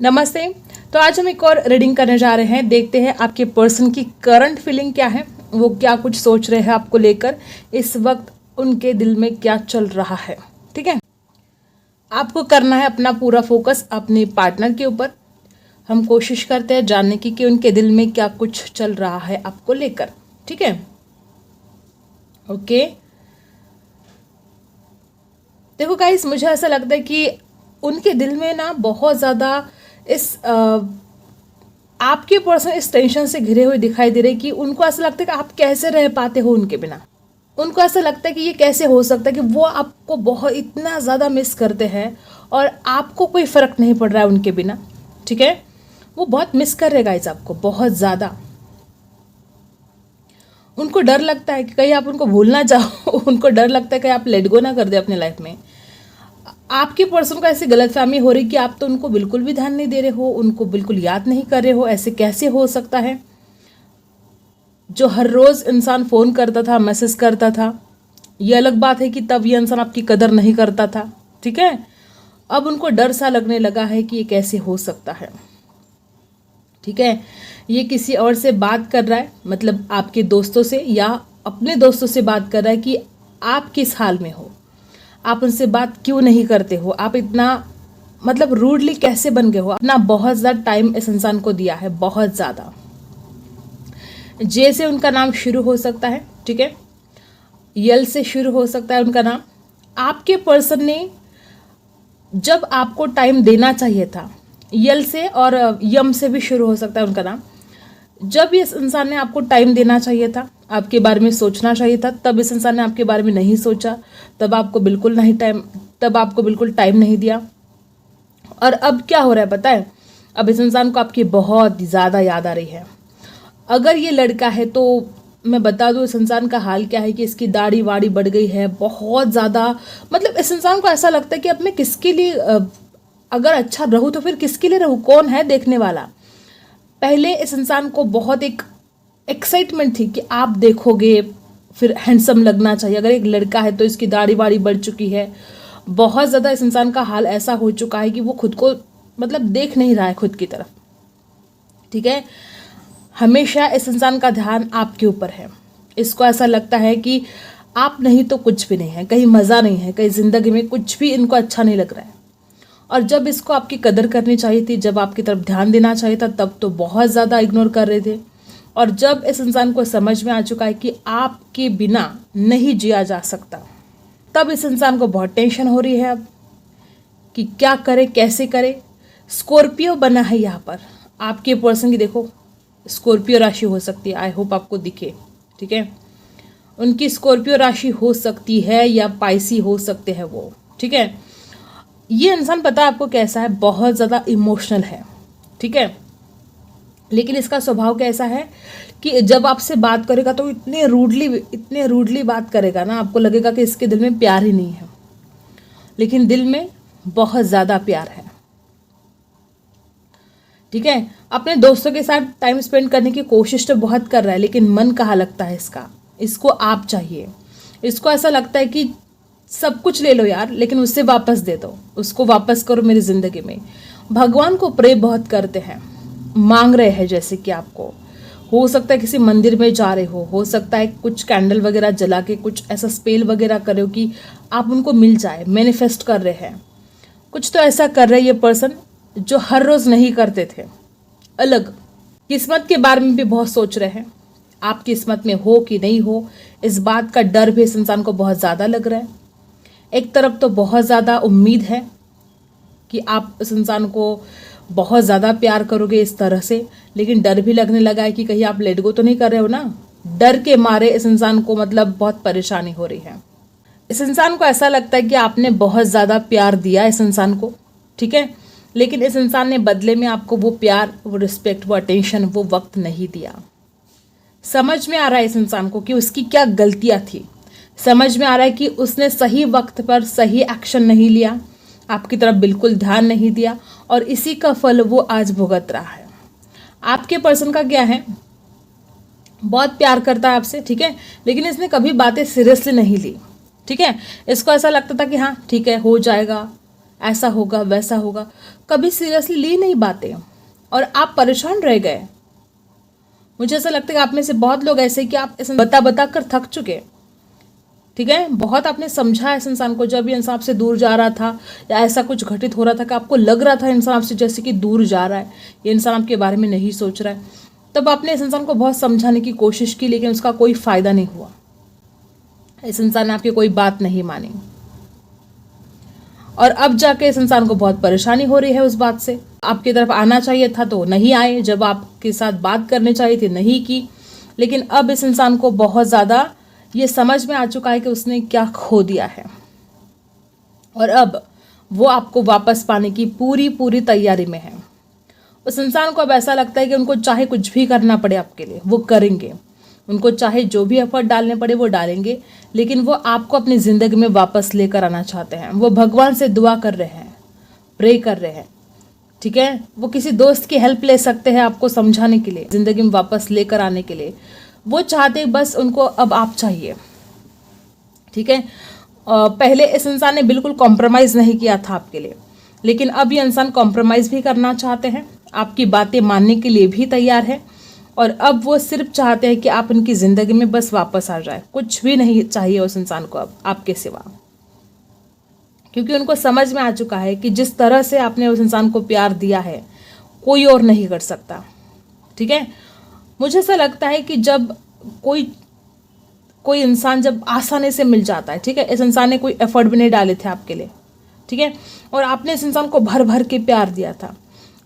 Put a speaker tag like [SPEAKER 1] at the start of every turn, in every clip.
[SPEAKER 1] नमस्ते। तो आज हम एक और रीडिंग करने जा रहे हैं। देखते हैं आपके पर्सन की करंट फीलिंग क्या है, वो क्या कुछ सोच रहे हैं आपको लेकर, इस वक्त उनके दिल में क्या चल रहा है। ठीक है, आपको करना है अपना पूरा फोकस अपने पार्टनर के ऊपर। हम कोशिश करते हैं जानने की कि उनके दिल में क्या कुछ चल रहा है आपको लेकर। ठीक है, ओके। देखो गाइस, मुझे ऐसा लगता है कि उनके दिल में ना बहुत ज़्यादा आपके पर्सन इस टेंशन से घिरे हुए दिखाई दे रहे कि उनको ऐसा लगता है कि आप कैसे रह पाते हो उनके बिना। उनको ऐसा लगता है कि ये कैसे हो सकता है कि वो आपको बहुत इतना ज़्यादा मिस करते हैं और आपको कोई फ़र्क नहीं पड़ रहा है उनके बिना। ठीक है, वो बहुत मिस कर रहे गाइस आपको, बहुत ज़्यादा। उनको डर लगता है कि कहीं आप उनको भूल ना जाओ उनको डर लगता है कि आप लेट गो ना कर दे अपने लाइफ में। आपके पर्सन को ऐसी गलतफहमी हो रही कि आप तो उनको बिल्कुल भी ध्यान नहीं दे रहे हो, उनको बिल्कुल याद नहीं कर रहे हो। ऐसे कैसे हो सकता है? जो हर रोज़ इंसान फ़ोन करता था, मैसेज करता था, ये अलग बात है कि तब ये इंसान आपकी कदर नहीं करता था। ठीक है, अब उनको डर सा लगने लगा है कि ये कैसे हो सकता है। ठीक है, ये किसी और से बात कर रहा है, मतलब आपके दोस्तों से या अपने दोस्तों से बात कर रहा है कि आप किस हाल में हो, आप उनसे बात क्यों नहीं करते हो, आप इतना मतलब रूडली कैसे बन गए हो। अपना बहुत ज़्यादा टाइम इस इंसान को दिया है, बहुत ज़्यादा। जे से उनका नाम शुरू हो सकता है, ठीक है, यल से शुरू हो सकता है उनका नाम। आपके पर्सन ने जब आपको टाइम देना चाहिए था, यल से और यम से भी शुरू हो सकता है उनका नाम। जब इस इंसान ने आपको टाइम देना चाहिए था, आपके बारे में सोचना चाहिए था, तब इस इंसान ने आपके बारे में नहीं सोचा, तब आपको बिल्कुल टाइम नहीं दिया। और अब क्या हो रहा है पता है? अब इस इंसान को आपकी बहुत ज़्यादा याद आ रही है। अगर ये लड़का है तो मैं बता दूं इस इंसान का हाल क्या है कि इसकी दाढ़ी वाड़ी बढ़ गई है बहुत ज़्यादा। मतलब इस इंसान को ऐसा लगता है कि अब मैं किसके लिए अगर अच्छा रहूँ तो फिर किसके लिए रहूँ, कौन है देखने वाला। पहले इस इंसान को बहुत एक एक्साइटमेंट थी कि आप देखोगे, फिर हैंडसम लगना चाहिए। अगर एक लड़का है तो इसकी दाढ़ी वाड़ी बढ़ चुकी है, बहुत ज़्यादा इस इंसान का हाल ऐसा हो चुका है कि वो खुद को मतलब देख नहीं रहा है खुद की तरफ। ठीक है, हमेशा इस इंसान का ध्यान आपके ऊपर है। इसको ऐसा लगता है कि आप नहीं तो कुछ भी नहीं है, कहीं मज़ा नहीं है, कहीं ज़िंदगी में कुछ भी इनको अच्छा नहीं लग रहा है। और जब इसको आपकी कदर करनी चाहिए थी, जब आपकी तरफ ध्यान देना चाहिए था, तब तो बहुत ज़्यादा इग्नोर कर रहे थे। और जब इस इंसान को समझ में आ चुका है कि आपके बिना नहीं जिया जा सकता, तब इस इंसान को बहुत टेंशन हो रही है अब कि क्या करे, कैसे करे। स्कॉर्पियो बना है यहाँ पर आपके पर्सन की। देखो, स्कॉर्पियो राशि हो सकती है, आई होप आपको दिखे। ठीक है, उनकी स्कॉर्पियो राशि हो सकती है या पाइसी हो सकते हैं वो। ठीक है, ये इंसान पता है आपको कैसा है, बहुत ज़्यादा इमोशनल है। ठीक है, लेकिन इसका स्वभाव कैसा है कि जब आपसे बात करेगा तो इतने रूडली बात करेगा ना, आपको लगेगा कि इसके दिल में प्यार ही नहीं है, लेकिन दिल में बहुत ज़्यादा प्यार है। ठीक है, अपने दोस्तों के साथ टाइम स्पेंड करने की कोशिश तो बहुत कर रहा है, लेकिन मन कहाँ लगता है इसका। इसको आप चाहिए। इसको ऐसा लगता है कि सब कुछ ले लो यार, लेकिन उससे वापस दे दो, उसको वापस करो मेरी ज़िंदगी में। भगवान को प्रे बहुत करते हैं, मांग रहे हैं। जैसे कि आपको हो सकता है किसी मंदिर में जा रहे हो सकता है कुछ कैंडल वगैरह जला के कुछ ऐसा स्पेल वगैरह करे हो कि आप उनको मिल जाए, मैनिफेस्ट कर रहे हैं। कुछ तो ऐसा कर रहे हैं ये पर्सन जो हर रोज़ नहीं करते थे। अलग किस्मत के बारे में भी बहुत सोच रहे हैं, आप किस्मत में हो कि नहीं हो, इस बात का डर भी इस इंसान को बहुत ज़्यादा लग रहा है। एक तरफ तो बहुत ज़्यादा उम्मीद है कि आप इस इंसान को बहुत ज़्यादा प्यार करोगे इस तरह से, लेकिन डर भी लगने लगा है कि कहीं आप लेट गो तो नहीं कर रहे हो ना। डर के मारे इस इंसान को मतलब बहुत परेशानी हो रही है। इस इंसान को ऐसा लगता है कि आपने बहुत ज़्यादा प्यार दिया इस इंसान को। ठीक है, लेकिन इस इंसान ने बदले में आपको वो प्यार, वो रिस्पेक्ट, वो अटेंशन, वो वक्त नहीं दिया। समझ में आ रहा है इस इंसान को कि उसकी क्या गलतियाँ थी। समझ में आ रहा है कि उसने सही वक्त पर सही एक्शन नहीं लिया, आपकी तरफ बिल्कुल ध्यान नहीं दिया, और इसी का फल वो आज भुगत रहा है। आपके पर्सन का क्या है, बहुत प्यार करता है आपसे। ठीक है, लेकिन इसने कभी बातें सीरियसली नहीं ली। ठीक है, इसको ऐसा लगता था कि हाँ ठीक है, हो जाएगा, ऐसा होगा वैसा होगा, कभी सीरियसली ली नहीं बातें और आप परेशान रह गए। मुझे ऐसा लगता है कि आप में से बहुत लोग ऐसे कि आप इस बता बता कर थक चुके, ठीक है। बहुत आपने समझा इस इंसान को, जब ये इंसान आपसे दूर जा रहा था या ऐसा कुछ घटित हो रहा था कि आपको लग रहा था इंसान आपसे जैसे कि दूर जा रहा है, ये इंसान आपके बारे में नहीं सोच रहा है, तब आपने इस इंसान को बहुत समझाने की कोशिश की, लेकिन उसका कोई फायदा नहीं हुआ। इस इंसान ने आपकी कोई बात नहीं मानी और अब जाके इस इंसान को बहुत परेशानी हो रही है उस बात से। आपकी तरफ आना चाहिए था तो नहीं आए, जब आपके साथ बात करनी चाहिए थी नहीं की, लेकिन अब इस इंसान को बहुत ज़्यादा ये समझ में आ चुका है कि उसने क्या खो दिया है और अब वो आपको वापस पाने की पूरी तैयारी में है। उस इंसान को अब ऐसा लगता है कि उनको चाहे कुछ भी करना पड़े आपके लिए वो करेंगे, उनको चाहे जो भी एफर्ट डालने पड़े वो डालेंगे, लेकिन वो आपको अपनी ज़िंदगी में वापस लेकर आना चाहते हैं। वो भगवान से दुआ कर रहे हैं, प्रे कर रहे हैं, ठीक है। वो किसी दोस्त की हेल्प ले सकते हैं आपको समझाने के लिए, ज़िंदगी में वापस लेकर आने के लिए। वो चाहते बस उनको अब आप चाहिए, ठीक है। पहले इस इंसान ने बिल्कुल कॉम्प्रोमाइज़ नहीं किया था आपके लिए, लेकिन अब ये इंसान कॉम्प्रोमाइज़ भी करना चाहते हैं, आपकी बातें मानने के लिए भी तैयार है और अब वो सिर्फ चाहते हैं कि आप उनकी ज़िंदगी में बस वापस आ जाए। कुछ भी नहीं चाहिए उस इंसान को अब आपके सिवा, क्योंकि उनको समझ में आ चुका है कि जिस तरह से आपने उस इंसान को प्यार दिया है कोई और नहीं कर सकता, ठीक है। मुझे ऐसा लगता है कि जब कोई इंसान जब आसानी से मिल जाता है, ठीक है, इस इंसान ने कोई एफर्ट भी नहीं डाले थे आपके लिए, ठीक है, और आपने इस इंसान को भर भर के प्यार दिया था,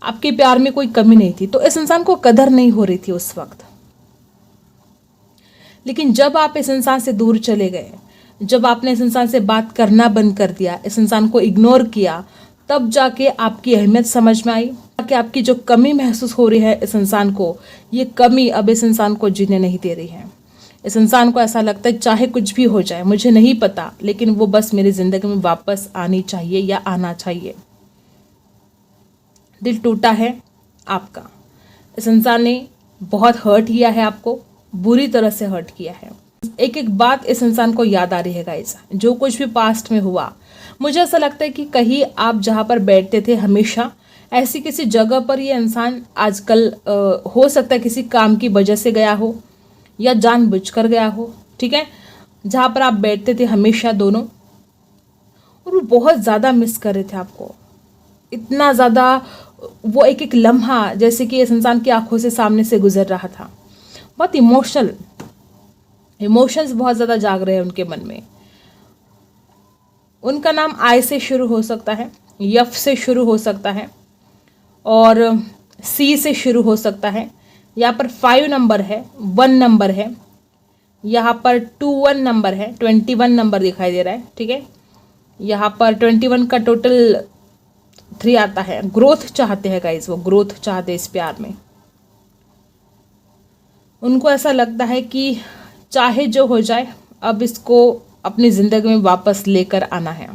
[SPEAKER 1] आपके प्यार में कोई कमी नहीं थी, तो इस इंसान को कदर नहीं हो रही थी उस वक्त। लेकिन जब आप इस इंसान से दूर चले गए, जब आपने इस इंसान से बात करना बंद कर दिया, इस इंसान को इग्नोर किया, तब जाके आपकी अहमियत समझ में आई कि आपकी जो कमी महसूस हो रही है इस इंसान को, ये कमी अब इस इंसान को जीने नहीं दे रही है। इस इंसान को ऐसा लगता है चाहे कुछ भी हो जाए मुझे नहीं पता, लेकिन वो बस मेरी ज़िंदगी में वापस आनी चाहिए या आना चाहिए। दिल टूटा है आपका, इस इंसान ने बहुत हर्ट किया है आपको, बुरी तरह से हर्ट किया है। एक एक बात इस इंसान को याद आ रही है गाइस, जो कुछ भी पास्ट में हुआ। मुझे ऐसा लगता है कि कहीं आप जहाँ पर बैठते थे हमेशा, ऐसी किसी जगह पर ये इंसान आजकल हो सकता है किसी काम की वजह से गया हो या जानबूझकर गया हो, ठीक है, जहाँ पर आप बैठते थे हमेशा दोनों, और वो बहुत ज़्यादा मिस कर रहे थे आपको, इतना ज़्यादा। वो एक एक लम्हा जैसे कि इस इंसान की आंखों से सामने से गुजर रहा था। बहुत इमोशंस बहुत ज़्यादा जाग रहे हैं उनके मन में। उनका नाम आई से शुरू हो सकता है, यफ से शुरू हो सकता है और सी से शुरू हो सकता है। यहाँ पर 5 नंबर है, 1 नंबर है, यहाँ पर 21 नंबर है, 21 नंबर दिखाई दे रहा है, ठीक है। यहाँ पर 21 का टोटल 3 आता है। ग्रोथ चाहते हैं गाइस, वो ग्रोथ चाहते हैं इस प्यार में। उनको ऐसा लगता है कि चाहे जो हो जाए अब इसको अपनी ज़िंदगी में वापस लेकर आना है।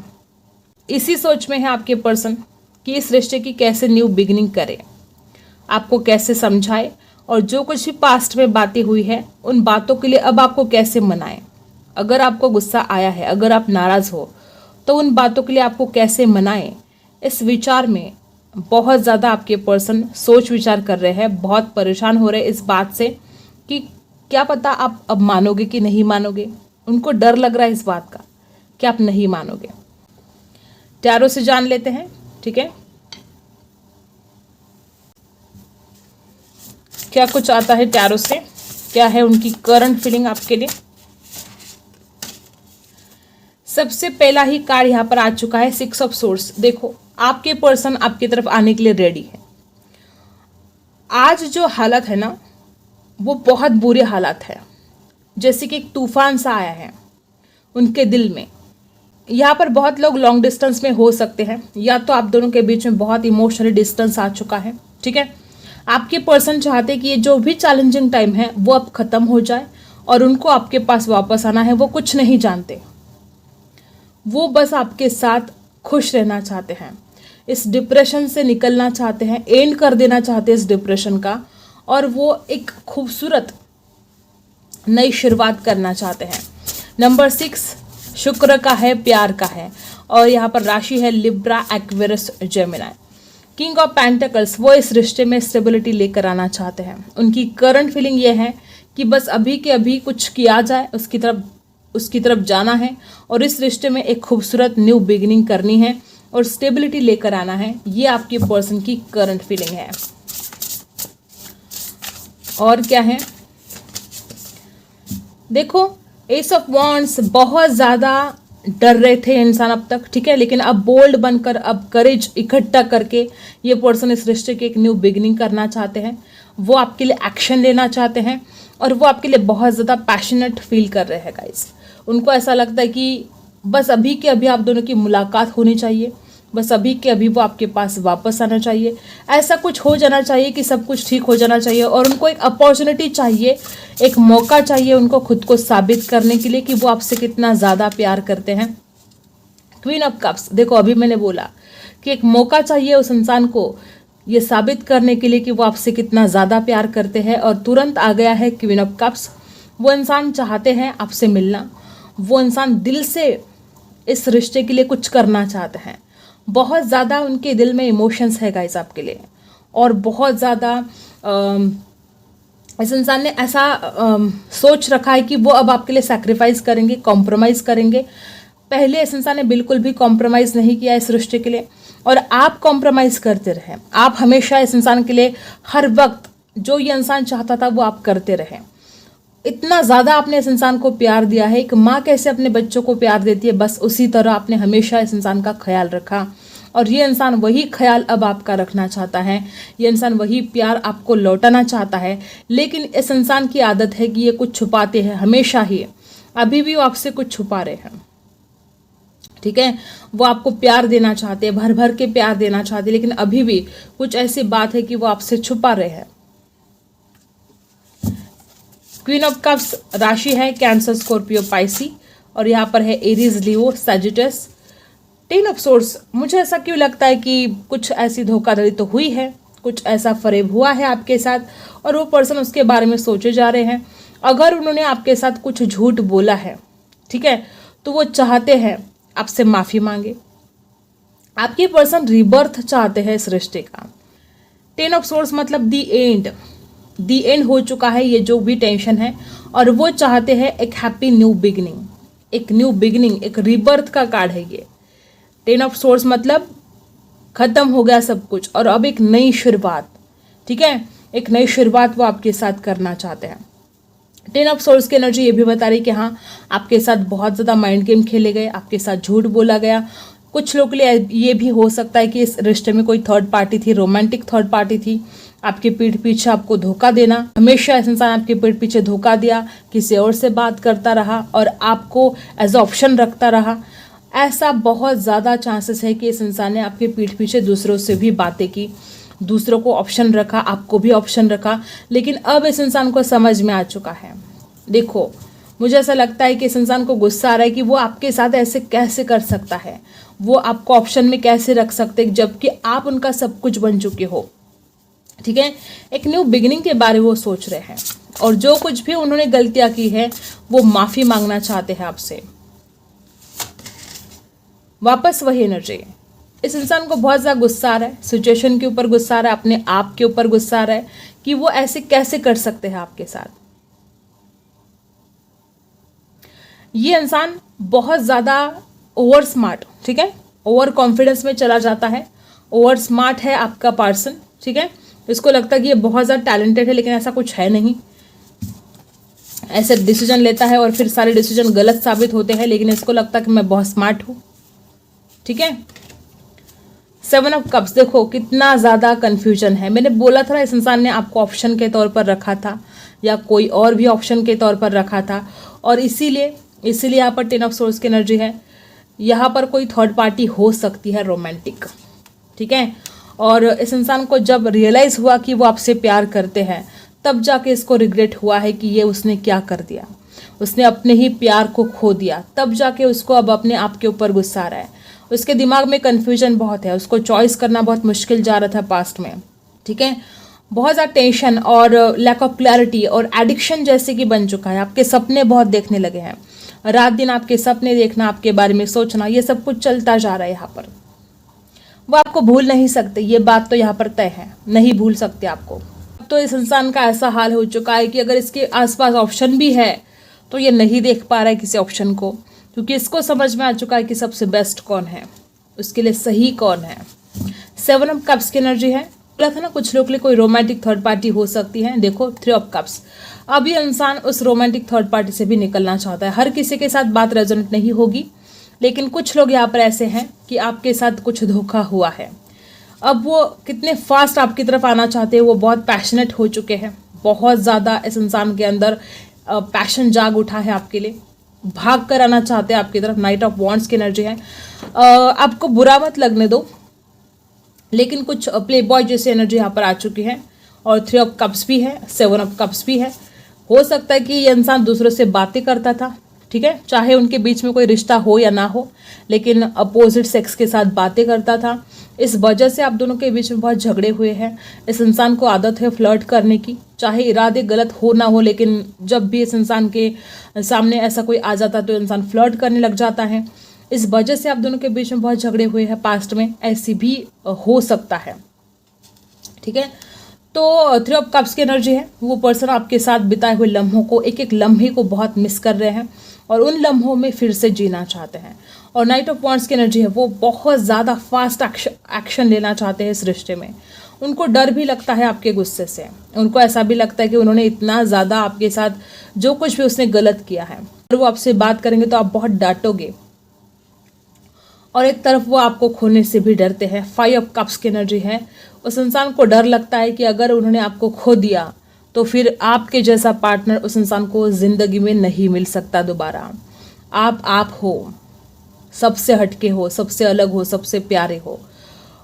[SPEAKER 1] इसी सोच में है आपके पर्सन कि इस रिश्ते की कैसे न्यू बिगिनिंग करे, आपको कैसे समझाए और जो कुछ भी पास्ट में बातें हुई है उन बातों के लिए अब आपको कैसे मनाए। अगर आपको गुस्सा आया है, अगर आप नाराज़ हो, तो उन बातों के लिए आपको कैसे मनाए, इस विचार में बहुत ज़्यादा आपके पर्सन सोच विचार कर रहे हैं। बहुत परेशान हो रहे हैं इस बात से कि क्या पता आप अब मानोगे कि नहीं मानोगे। उनको डर लग रहा है इस बात का कि आप नहीं मानोगे। टैरो से जान लेते हैं, ठीक है, क्या कुछ आता है टैरो से, क्या है उनकी करंट फीलिंग आपके लिए। सबसे पहला ही कार्ड यहाँ पर आ चुका है 6 ऑफ सोर्स। देखो आपके पर्सन आपकी तरफ आने के लिए रेडी है। आज जो हालत है ना वो बहुत बुरे हालात है, जैसे कि एक तूफान सा आया है उनके दिल में। यहाँ पर बहुत लोग लॉन्ग डिस्टेंस में हो सकते हैं, या तो आप दोनों के बीच में बहुत इमोशनली डिस्टेंस आ चुका है, ठीक है। आपके पर्सन चाहते कि ये जो भी चैलेंजिंग टाइम है वो अब ख़त्म हो जाए और उनको आपके पास वापस आना है। वो कुछ नहीं जानते, वो बस आपके साथ खुश रहना चाहते हैं, इस डिप्रेशन से निकलना चाहते हैं, एंड कर देना चाहते हैं इस डिप्रेशन का, और वो एक खूबसूरत नई शुरुआत करना चाहते हैं। नंबर 6 शुक्र का है, प्यार का है, और यहाँ पर राशि है Libra, Aquarius, Gemini. King of pentacles, वो इस रिश्ते में स्टेबिलिटी लेकर आना चाहते हैं। उनकी करंट फीलिंग ये है कि बस अभी के अभी कुछ किया जाए, उसकी तरफ जाना है और इस रिश्ते में एक खूबसूरत न्यू बिगिनिंग करनी है और स्टेबिलिटी लेकर आना है। ये आपके पर्सन की करंट फीलिंग है। और क्या है, देखो एस ऑफ वॉन्ड्स, बहुत ज़्यादा डर रहे थे इंसान अब तक, ठीक है, लेकिन अब बोल्ड बनकर, अब करेज इकट्ठा करके ये पर्सन इस रिश्ते की एक न्यू बिगिनिंग करना चाहते हैं। वो आपके लिए एक्शन लेना चाहते हैं और वो आपके लिए बहुत ज़्यादा पैशनेट फील कर रहे हैं गाइस। उनको ऐसा लगता है कि बस अभी के अभी आप दोनों की मुलाकात होनी चाहिए, बस अभी के अभी वो आपके पास वापस आना चाहिए, ऐसा कुछ हो जाना चाहिए कि सब कुछ ठीक हो जाना चाहिए और उनको एक अपॉर्चुनिटी चाहिए, एक मौका चाहिए उनको खुद को साबित करने के लिए कि वो आपसे कितना ज़्यादा प्यार करते हैं। क्वीन ऑफ कप्स, देखो अभी मैंने बोला कि एक मौका चाहिए उस इंसान को ये साबित करने के लिए कि वो आपसे कितना ज़्यादा प्यार करते हैं और तुरंत आ गया है क्वीन ऑफ कप्स। वो इंसान चाहते हैं आपसे मिलना, वो इंसान दिल से इस रिश्ते के लिए कुछ करना चाहते हैं। बहुत ज़्यादा उनके दिल में इमोशंस है गाइस आपके लिए और बहुत ज़्यादा इस इंसान ने ऐसा सोच रखा है कि वो अब आपके लिए सैक्रिफाइस करेंगे, कॉम्प्रोमाइज़ करेंगे। पहले इस इंसान ने बिल्कुल भी कॉम्प्रोमाइज़ नहीं किया इस रिश्ते के लिए और आप कॉम्प्रोमाइज़ करते रहे। आप हमेशा इस इंसान के लिए हर वक्त जो ये इंसान चाहता था वो आप करते रहे। इतना ज़्यादा आपने इस इंसान को प्यार दिया है, एक माँ कैसे अपने बच्चों को प्यार देती है, बस उसी तरह आपने हमेशा इस इंसान का ख्याल रखा और ये इंसान वही ख्याल अब आपका रखना चाहता है। ये इंसान वही प्यार आपको लौटाना चाहता है, लेकिन इस इंसान की आदत है कि ये कुछ छुपाते हैं हमेशा ही। अभी भी वो आपसे कुछ छुपा रहे हैं, ठीक है। वो आपको प्यार देना चाहते हैं, भर भर के प्यार देना चाहते हैं, लेकिन अभी भी कुछ ऐसी बात है कि वो आपसे छुपा रहे हैं। क्वीन ऑफ कप्स राशि है कैंसर, स्कॉर्पियो, पाइसी और यहाँ पर है Aries, Leo, Sagittarius. Ten of swords, मुझे ऐसा क्यों लगता है कि कुछ ऐसी धोखाधड़ी तो हुई है, कुछ ऐसा फरेब हुआ है आपके साथ और वो पर्सन उसके बारे में सोचे जा रहे हैं। अगर उन्होंने आपके साथ कुछ झूठ बोला है, ठीक है, तो वो चाहते हैं आपसे माफ़ी मांगे। आपके पर्सन रिबर्थ चाहते हैं इस रिश्ते का। टेन ऑफ सोर्स मतलब दी एंड हो चुका है ये जो भी टेंशन है और वो चाहते हैं एक हैप्पी न्यू बिगिनिंग, एक रिबर्थ का कार्ड है ये। टेन ऑफ सोर्स मतलब खत्म हो गया सब कुछ और अब एक नई शुरुआत, ठीक है, एक नई शुरुआत वो आपके साथ करना चाहते हैं। टेन ऑफ सोर्स की एनर्जी ये भी बता रही कि हाँ, आपके साथ बहुत ज़्यादा माइंड गेम खेले गए, आपके साथ झूठ बोला गया। कुछ लोग के लिए ये भी हो सकता है कि इस रिश्ते में कोई थर्ड पार्टी थी, रोमांटिक थर्ड पार्टी थी, आपके पीठ पीछे आपको धोखा देना। हमेशा इस इंसान आपके पीठ पीछे धोखा दिया, किसी और से बात करता रहा और आपको एज ऑप्शन रखता रहा। ऐसा बहुत ज़्यादा चांसेस है कि इस इंसान ने आपके पीठ पीछे दूसरों से भी बातें की, दूसरों को ऑप्शन रखा, आपको भी ऑप्शन रखा, लेकिन अब इस इंसान को समझ में आ चुका है। देखो, मुझे ऐसा लगता है कि इस इंसान को गुस्सा आ रहा है कि वो आपके साथ ऐसे कैसे कर सकता है, वो आपको ऑप्शन में कैसे रख सकते हैं जबकि आप उनका सब कुछ बन चुके हो, ठीक है। एक न्यू बिगिनिंग के बारे में वो सोच रहे हैं और जो कुछ भी उन्होंने गलतियां की है वो माफ़ी मांगना चाहते हैं आपसे। वापस वही एनर्जी, इस इंसान को बहुत ज़्यादा गुस्सा आ रहा है, सिचुएशन के ऊपर गुस्सा आ रहा है, अपने आप के ऊपर गुस्सा आ रहा है कि वो ऐसे कैसे कर सकते हैं आपके साथ। ये इंसान बहुत ज़्यादा ओवर स्मार्ट, ठीक है, ओवर कॉन्फिडेंस में चला जाता है। ओवर स्मार्ट है आपका पर्सन, ठीक है। इसको लगता है कि ये बहुत ज़्यादा टैलेंटेड है, लेकिन ऐसा कुछ है नहीं। ऐसे डिसीजन लेता है और फिर सारे डिसीजन गलत साबित होते हैं, लेकिन इसको लगता है कि मैं बहुत स्मार्ट हूँ, ठीक है। सेवन ऑफ कप्स, देखो कितना ज़्यादा कन्फ्यूजन है। मैंने बोला था इस इंसान ने आपको ऑप्शन के तौर पर रखा था या कोई और भी ऑप्शन के तौर पर रखा था और इसीलिए यहाँ पर टेन ऑफ सोर्स की एनर्जी है। यहाँ पर कोई थर्ड पार्टी हो सकती है रोमांटिक, ठीक है। और इस इंसान को जब रियलाइज़ हुआ कि वो आपसे प्यार करते हैं तब जाके इसको रिग्रेट हुआ है कि ये उसने क्या कर दिया, उसने अपने ही प्यार को खो दिया। तब जाके उसको अब अपने आप के ऊपर गुस्सा आ रहा है। उसके दिमाग में कन्फ्यूजन बहुत है, उसको चॉइस करना बहुत मुश्किल जा रहा था पास्ट में, ठीक है। बहुत ज़्यादा टेंशन और लैक ऑफ क्लैरिटी और एडिक्शन जैसे कि बन चुका है। आपके सपने बहुत देखने लगे हैं, रात दिन आपके सपने देखना, आपके बारे में सोचना, ये सब कुछ चलता जा रहा है यहाँ पर। वो आपको भूल नहीं सकते, ये बात तो यहाँ पर तय है, नहीं भूल सकते आपको। तो इस इंसान का ऐसा हाल हो चुका है कि अगर इसके आसपास ऑप्शन भी है तो ये नहीं देख पा रहा है किसी ऑप्शन को, क्योंकि इसको समझ में आ चुका है कि सबसे बेस्ट कौन है, उसके लिए सही कौन है। 7 ऑफ कप्स की एनर्जी है। बोला था ना कुछ लोग के लिए कोई रोमांटिक थर्ड पार्टी हो सकती है। देखो 3 ऑफ कप्स। अब ये इंसान उस रोमांटिक थर्ड पार्टी से भी निकलना चाहता है। हर किसी के साथ बात रेजोनेट नहीं होगी, लेकिन कुछ लोग यहाँ पर ऐसे हैं कि आपके साथ कुछ धोखा हुआ है। अब वो कितने फास्ट आपकी तरफ आना चाहते हैं, वो बहुत पैशनेट हो चुके हैं, बहुत ज़्यादा इस इंसान के अंदर पैशन जाग उठा है आपके लिए, भाग कर आना चाहते हैं आपकी तरफ। नाइट ऑफ वॉन्ड्स की एनर्जी है। आपको बुरा मत लगने दो, लेकिन कुछ प्ले बॉय जैसी एनर्जी यहाँ पर आ चुकी है। और 3 ऑफ कप्स भी है, 7 ऑफ कप्स भी है। हो सकता है कि ये इंसान दूसरों से बातें करता था, ठीक है, चाहे उनके बीच में कोई रिश्ता हो या ना हो, लेकिन अपोजिट सेक्स के साथ बातें करता था। इस वजह से आप दोनों के बीच में बहुत झगड़े हुए हैं। इस इंसान को आदत है फ्लर्ट करने की, चाहे इरादे गलत हो ना हो, लेकिन जब भी इस इंसान के सामने ऐसा कोई आ जाता तो इंसान फ्लर्ट करने लग जाता है। इस वजह से आप दोनों के बीच में बहुत झगड़े हुए हैं पास्ट में, ऐसी भी हो सकता है, ठीक है। तो 3 ऑफ कप्स की एनर्जी है। वो पर्सन आपके साथ बिताए हुए लम्हों को, एक एक लम्हे को बहुत मिस कर रहे हैं और उन लम्हों में फिर से जीना चाहते हैं। और नाइट ऑफ वॉन्ड्स की एनर्जी है। वो बहुत ज़्यादा फास्ट एक्शन लेना चाहते हैं इस रिश्ते में। उनको डर भी लगता है आपके गुस्से से, उनको ऐसा भी लगता है कि उन्होंने इतना ज़्यादा आपके साथ जो कुछ भी उसने गलत किया है, और वो आपसे बात करेंगे तो आप बहुत डांटोगे। और एक तरफ वो आपको खोने से भी डरते हैं। 5 ऑफ कप्स की एनर्जी है। उस इंसान को डर लगता है कि अगर उन्होंने आपको खो दिया तो फिर आपके जैसा पार्टनर उस इंसान को ज़िंदगी में नहीं मिल सकता दोबारा। आप हो, सबसे हटके हो, सबसे अलग हो, सबसे प्यारे हो।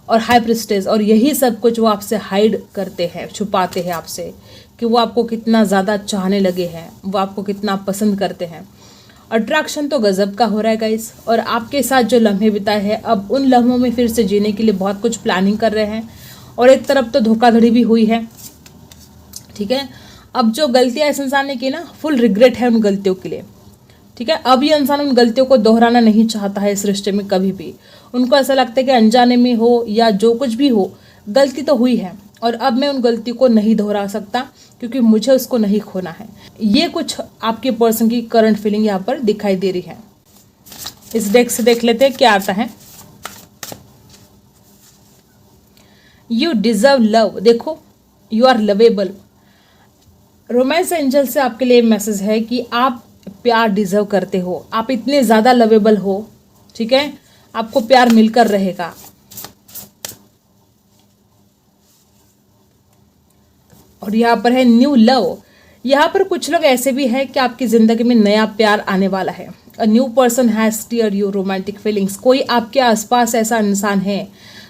[SPEAKER 1] और हाई प्रिस्टेस, और यही सब कुछ वो आपसे हाइड करते हैं, छुपाते हैं आपसे, कि वो आपको कितना ज़्यादा चाहने लगे हैं, वो आपको कितना पसंद करते हैं। अट्रैक्शन तो गजब का हो रहा है गाइस। और आपके साथ जो लम्हे बिताए हैं, अब उन लम्हों में फिर से जीने के लिए बहुत कुछ प्लानिंग कर रहे हैं। और एक तरफ तो धोखाधड़ी भी हुई है, ठीक है। अब जो गलतियां इस इंसान ने की ना, फुल रिग्रेट है उन गलतियों के लिए, ठीक है। अब ये इंसान उन गलतियों को दोहराना नहीं चाहता है इस रिश्ते में कभी भी। उनको ऐसा लगता है कि अनजाने में हो या जो कुछ भी हो, गलती तो हुई है और अब मैं उन गलती को नहीं दोहरा सकता, क्योंकि मुझे उसको नहीं खोना है। ये कुछ आपके पर्सन की करंट फीलिंग यहाँ पर दिखाई दे रही है। इस डेक से देख लेते हैं क्या आता है। You deserve love. देखो, you are lovable. Romance angel से आपके लिए मैसेज है कि आप प्यार डिजर्व करते हो, आप इतने ज़्यादा लवेबल हो, ठीक है, आपको प्यार मिलकर रहेगा। और यहाँ पर है न्यू लव। यहाँ पर कुछ लोग ऐसे भी हैं कि आपकी ज़िंदगी में नया प्यार आने वाला है। A new person has steered your romantic feelings. कोई आपके आसपास ऐसा इंसान है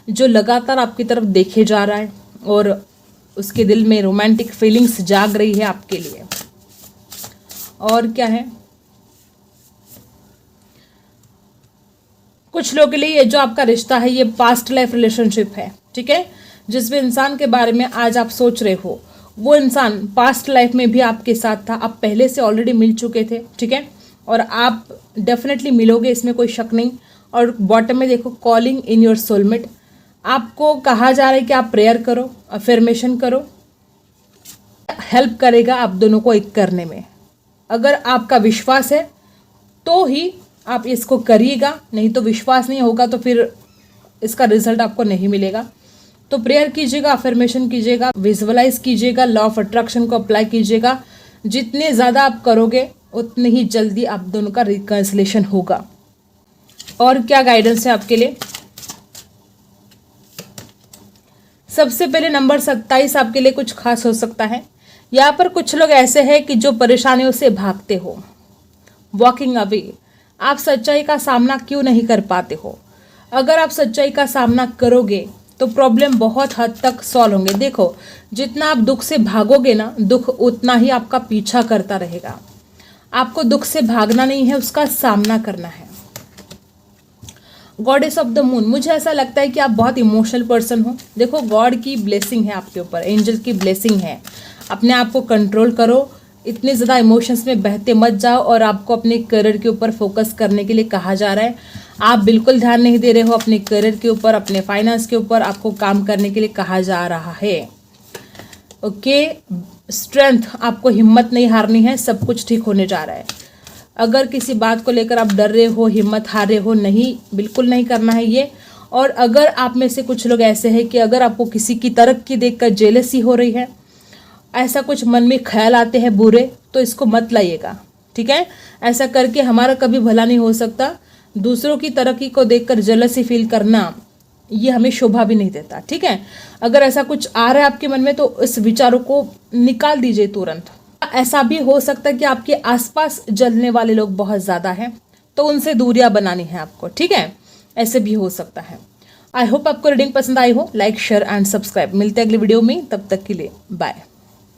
[SPEAKER 1] जो लगातार आपकी तरफ देखे जा रहा है और उसके दिल में रोमांटिक फीलिंग्स जाग रही है आपके लिए। और क्या है, कुछ लोगों के लिए ये जो आपका रिश्ता है ये पास्ट लाइफ रिलेशनशिप है, ठीक है। जिस भी इंसान के बारे में आज आप सोच रहे हो, वो इंसान पास्ट लाइफ में भी आपके साथ था। आप पहले से ऑलरेडी मिल चुके थे, ठीक है, और आप डेफिनेटली मिलोगे, इसमें कोई शक नहीं। और बॉटम में देखो, कॉलिंग इन योर सोलमेट। आपको कहा जा रहा है कि आप प्रेयर करो, अफर्मेशन करो, हेल्प करेगा आप दोनों को एक करने में। अगर आपका विश्वास है तो ही आप इसको करिएगा, नहीं तो विश्वास नहीं होगा तो फिर इसका रिजल्ट आपको नहीं मिलेगा। तो प्रेयर कीजिएगा, अफर्मेशन कीजिएगा, विजुअलाइज कीजिएगा, लॉ ऑफ अट्रैक्शन को अप्लाई कीजिएगा। जितने ज़्यादा आप करोगे उतनी ही जल्दी आप दोनों का रिकंसिलेशन होगा। और क्या गाइडेंस है आपके लिए? सबसे पहले नंबर 27 आपके लिए कुछ खास हो सकता है। यहाँ पर कुछ लोग ऐसे हैं कि जो परेशानियों से भागते हो, वॉकिंग अवे। आप सच्चाई का सामना क्यों नहीं कर पाते हो? अगर आप सच्चाई का सामना करोगे तो प्रॉब्लम बहुत हद तक सॉल्व होंगे। देखो, जितना आप दुख से भागोगे ना, दुख उतना ही आपका पीछा करता रहेगा। आपको दुख से भागना नहीं है, उसका सामना करना है। गॉडेस ऑफ द मून, मुझे ऐसा लगता है कि आप बहुत इमोशनल पर्सन हो। देखो, गॉड की ब्लेसिंग है आपके ऊपर, एंजल की ब्लेसिंग है। अपने आप को कंट्रोल करो, इतने ज़्यादा इमोशंस में बहते मत जाओ और आपको अपने करियर के ऊपर फोकस करने के लिए कहा जा रहा है। आप बिल्कुल ध्यान नहीं दे रहे हो अपने करियर के ऊपर, अपने फाइनेंस के ऊपर आपको काम करने के लिए कहा जा रहा है। ओके, स्ट्रेंथ, आपको हिम्मत नहीं हारनी है, सब कुछ ठीक होने जा रहा है। अगर किसी बात को लेकर आप डर रहे हो, हिम्मत हार रहे हो, नहीं, बिल्कुल नहीं करना है ये। और अगर आप में से कुछ लोग ऐसे हैं कि अगर आपको किसी की तरक्की देखकर जेलसी हो रही है, ऐसा कुछ मन में ख्याल आते हैं बुरे, तो इसको मत लाइएगा, ठीक है। ऐसा करके हमारा कभी भला नहीं हो सकता। दूसरों की तरक्की को देखकर जेलसी फील करना ये हमें शोभा भी नहीं देता, ठीक है। अगर ऐसा कुछ आ रहा है आपके मन में तो इस विचारों को निकाल दीजिए तुरंत। ऐसा भी हो सकता है कि आपके आसपास जलने वाले लोग बहुत ज़्यादा हैं, तो उनसे दूरियां बनानी है आपको, ठीक है। ऐसे भी हो सकता है। आई होप आपको रीडिंग पसंद आई हो। Like, share and subscribe. मिलते हैं अगली वीडियो में, तब तक के लिए बाय।